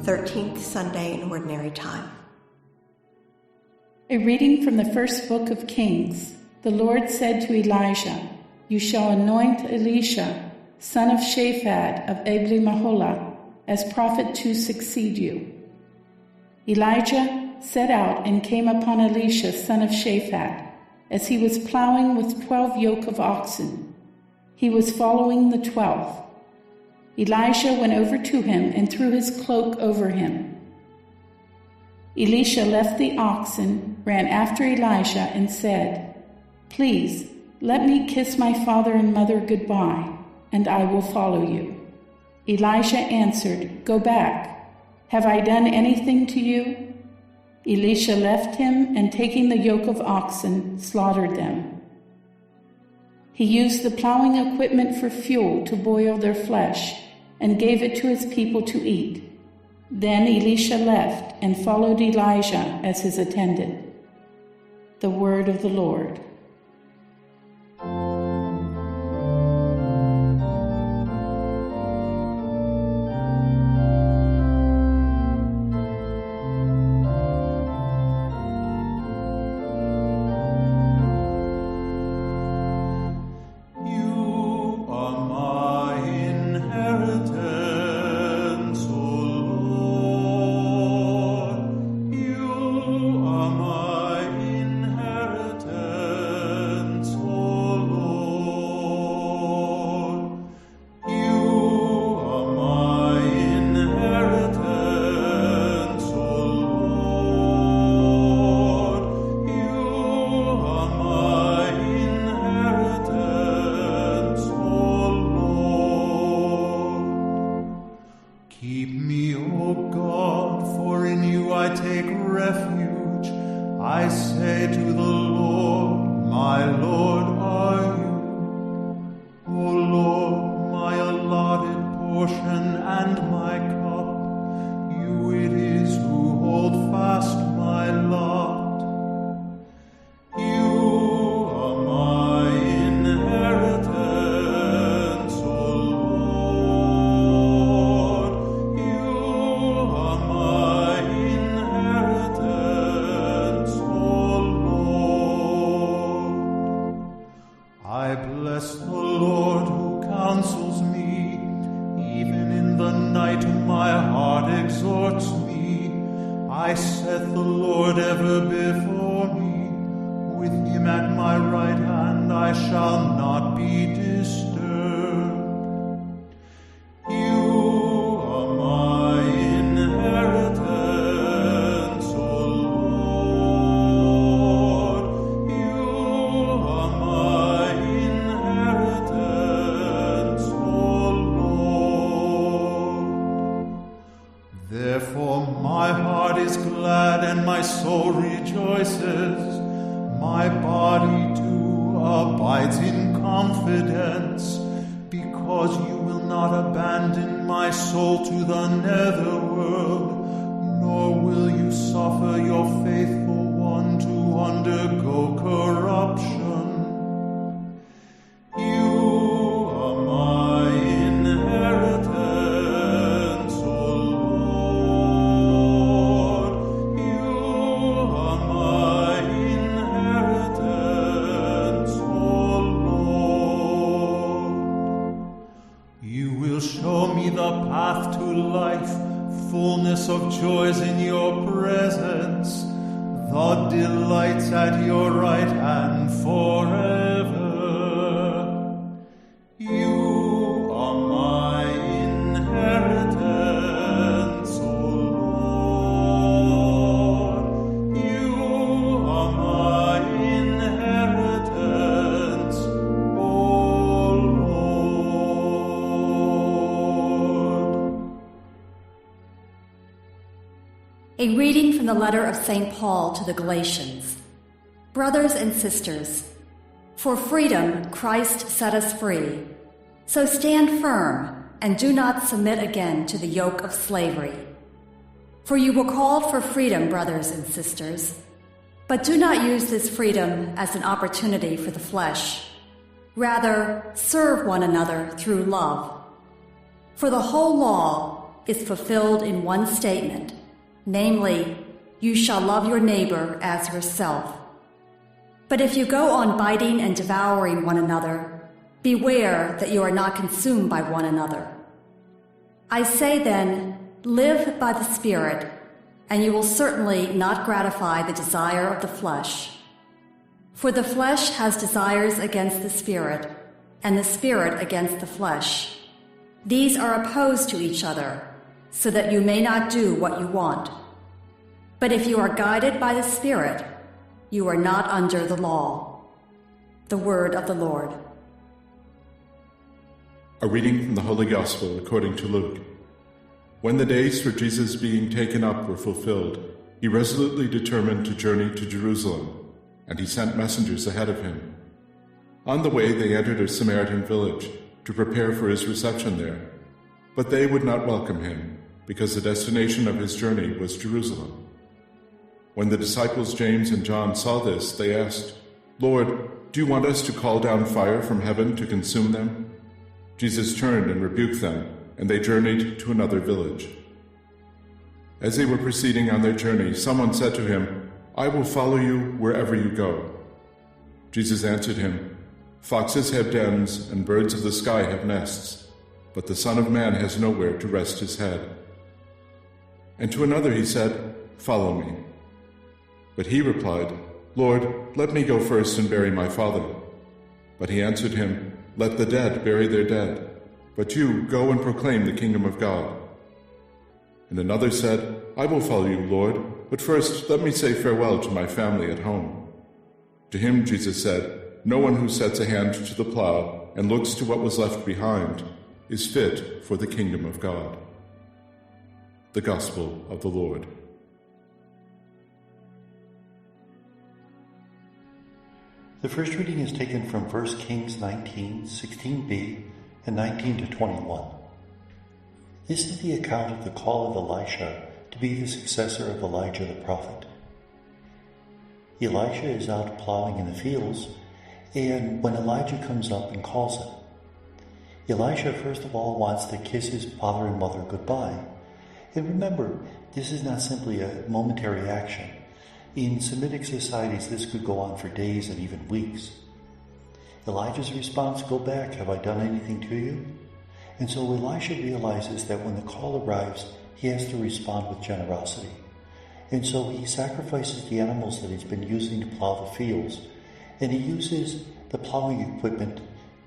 13th Sunday in Ordinary Time. A reading from the first book of Kings. The Lord said to Elijah, "You shall anoint Elisha, son of Shaphat of Abel-Meholah, as prophet to succeed you." Elijah set out and came upon Elisha, son of Shaphat, as he was plowing with 12 yoke of oxen. He was following the 12th. Elijah went over to him and threw his cloak over him. Elisha left the oxen, ran after Elijah, and said, "Please, let me kiss my father and mother goodbye, and I will follow you." Elisha answered, "Go back. Have I done anything to you?" Elisha left him, and taking the yoke of oxen, slaughtered them. He used the plowing equipment for fuel to boil their flesh, and gave it to his people to eat. Then Elisha left and followed Elijah as his attendant. The word of the Lord. Keep me, O God, for in you I take refuge. I say to the Lord, my Lord are you. O Lord, my allotted portion and my cup, you it is who hold fast my lot. I bless the Lord who counsels me. Even in the night my heart exhorts me. I set the Lord ever before me. With him at my right hand I shall not be disturbed. You are my inheritance, O Lord. You are my inheritance, O Lord. Therefore my heart is glad and my soul rejoices. My body too abides in confidence, because you will not abandon my soul to the netherworld, nor will you suffer your faithful one to undergo corruption. You are my inheritance, O Lord. You are my inheritance, O Lord. You will show me the path to life, fullness of joys in your presence, the delights at your right hand forever. You are my inheritance, O Lord. You are my inheritance, O Lord. A reading from the letter of St. Paul to the Galatians. Brothers and sisters, for freedom Christ set us free. So stand firm and do not submit again to the yoke of slavery. For you were called for freedom, brothers and sisters. But do not use this freedom as an opportunity for the flesh. Rather, serve one another through love. For the whole law is fulfilled in one statement, namely, you shall love your neighbor as yourself. But if you go on biting and devouring one another, beware that you are not consumed by one another. I say then, live by the Spirit, and you will certainly not gratify the desire of the flesh. For the flesh has desires against the Spirit, and the Spirit against the flesh. These are opposed to each other, so that you may not do what you want. But if you are guided by the Spirit, you are not under the law. The word of the Lord. A reading from the Holy Gospel according to Luke. When the days for Jesus being taken up were fulfilled, he resolutely determined to journey to Jerusalem, and he sent messengers ahead of him. On the way they entered a Samaritan village to prepare for his reception there, but they would not welcome him, because the destination of his journey was Jerusalem. When the disciples James and John saw this, they asked, "Lord, do you want us to call down fire from heaven to consume them?" Jesus turned and rebuked them, and they journeyed to another village. As they were proceeding on their journey, someone said to him, "I will follow you wherever you go." Jesus answered him, "Foxes have dens, and birds of the sky have nests, but the Son of Man has nowhere to rest his head." And to another he said, "Follow me." But he replied, "Lord, let me go first and bury my father." But he answered him, "Let the dead bury their dead, but you go and proclaim the kingdom of God." And another said, "I will follow you, Lord, but first let me say farewell to my family at home." To him Jesus said, "No one who sets a hand to the plow and looks to what was left behind is fit for the kingdom of God." The Gospel of the Lord. The first reading is taken from 1 Kings 19, 16b, and 19 to 21. This is the account of the call of Elisha to be the successor of Elijah the prophet. Elisha is out plowing in the fields, and when Elijah comes up and calls him, Elisha first of all wants to kiss his father and mother goodbye. And remember, this is not simply a momentary action. In Semitic societies, this could go on for days and even weeks. Elijah's response, "Go back, have I done anything to you?" And so Elisha realizes that when the call arrives, he has to respond with generosity. And so he sacrifices the animals that he's been using to plow the fields, and he uses the plowing equipment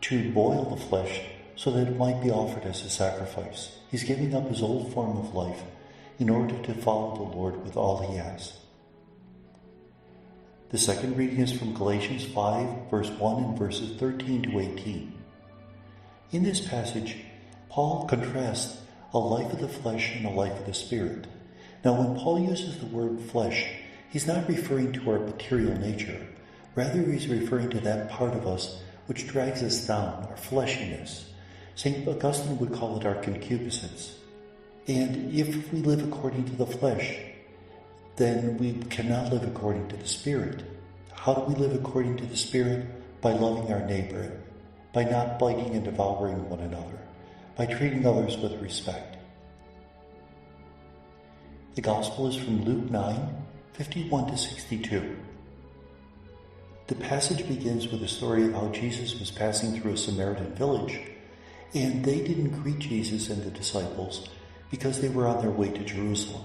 to boil the flesh so that it might be offered as a sacrifice. He's giving up his old form of life in order to follow the Lord with all he has. The second reading is from Galatians 5, verse 1 and verses 13 to 18. In this passage, Paul contrasts a life of the flesh and a life of the spirit. Now, when Paul uses the word flesh, he's not referring to our material nature. Rather, he's referring to that part of us which drags us down, our fleshiness. St. Augustine would call it our concupiscence. And if we live according to the flesh, then we cannot live according to the Spirit. How do we live according to the Spirit? By loving our neighbor, by not biting and devouring one another, by treating others with respect. The Gospel is from Luke 9, 51 to 62. The passage begins with a story of how Jesus was passing through a Samaritan village, and they didn't greet Jesus and the disciples because they were on their way to Jerusalem.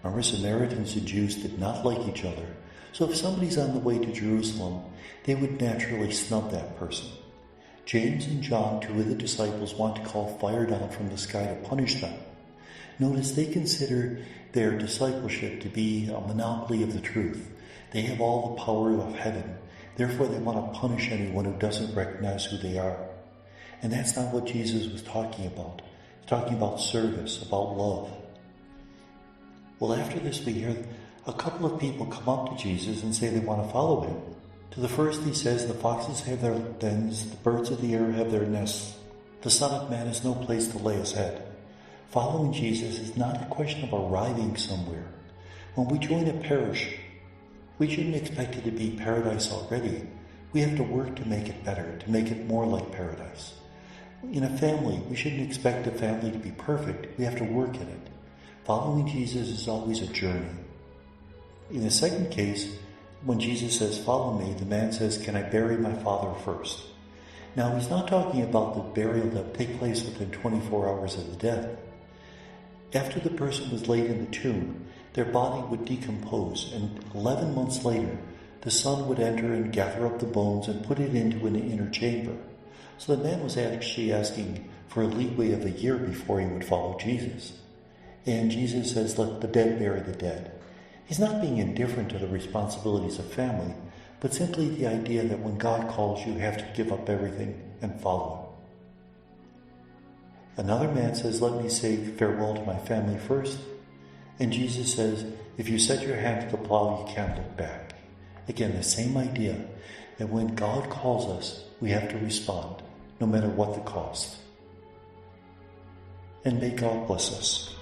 Remember, Samaritans and Jews did not like each other, so if somebody's on the way to Jerusalem, they would naturally snub that person. James and John, two of the disciples, want to call fire down from the sky to punish them. Notice they consider their discipleship to be a monopoly of the truth. They have all the power of heaven. Therefore, they want to punish anyone who doesn't recognize who they are. And that's not what Jesus was talking about. He's talking about service, about love. Well, after this, we hear a couple of people come up to Jesus and say they want to follow him. To the first, he says, "The foxes have their dens, the birds of the air have their nests. The Son of Man has no place to lay his head." Following Jesus is not a question of arriving somewhere. When we join a parish, we shouldn't expect it to be paradise already. We have to work to make it better, to make it more like paradise. In a family, we shouldn't expect a family to be perfect. We have to work at it. Following Jesus is always a journey. In the second case, when Jesus says, "Follow me," the man says, "Can I bury my father first?" Now, he's not talking about the burial that would take place within 24 hours of the death. After the person was laid in the tomb, their body would decompose, and 11 months later, the son would enter and gather up the bones and put it into an inner chamber. So the man was actually asking for a leeway of a year before he would follow Jesus. And Jesus says, "Let the dead bury the dead." He's not being indifferent to the responsibilities of family, but simply the idea that when God calls, you have to give up everything and follow him. Another man says, "Let me say farewell to my family first." And Jesus says, "If you set your hand to the plow, you can't look back." Again, the same idea that when God calls us, we have to respond, no matter what the cost. And may God bless us.